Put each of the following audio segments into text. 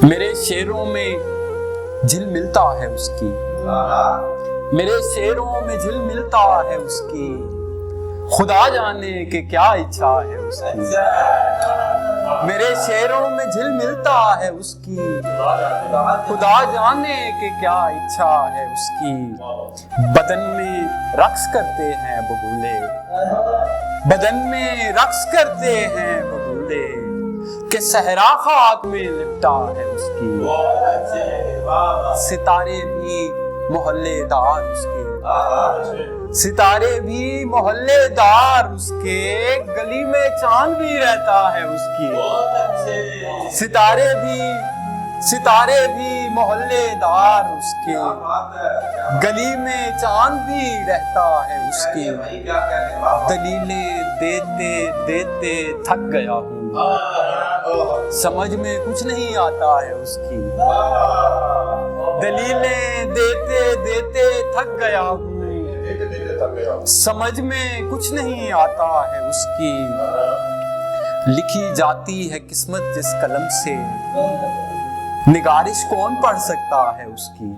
میرے شعروں میں جھل ملتا ہے اس کی، میرے شعروں میں جھل ملتا ہے اس کی، خدا جانے کہ کیا اچھا ہے اس کی۔ میرے شعروں میں جھل ملتا ہے اس کی، خدا جانے کہ کیا اچھا ہے اس کی۔ بدن میں رقص کرتے ہیں بگولے، بدن میں رقص کرتے ہیں بگولے، کہ صحرا خاک میں لپٹا ہے اس کی۔ ستارے بھی محلے دار اس کے، ستارے بھی محلے دار اس کے، گلی میں چاند بھی رہتا ہے اس کی۔ ستارے بھی محلے دار اس کے، گلی میں چاند بھی رہتا ہے اس کی۔ دلیلیں دیتے دیتے تھک گیا ہوں، سمجھ میں کچھ نہیں آتا ہے اس کی۔ دلیلیں دیتے دیتے تھک گیا ہوں، سمجھ میں کچھ نہیں آتا ہے اس کی۔ لکھی جاتی ہے قسمت جس قلم سے، نگارش کون پڑھ سکتا ہے اس کی۔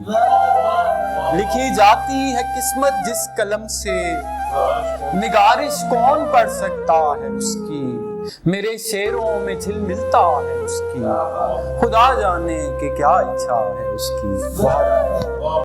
لکھی جاتی ہے قسمت جس قلم سے، نگارش کون پڑھ سکتا ہے اس کی۔ میرے شعروں میں جھل ملتا ہے اس کی، خدا جانے کہ کیا اچھا ہے اس کی۔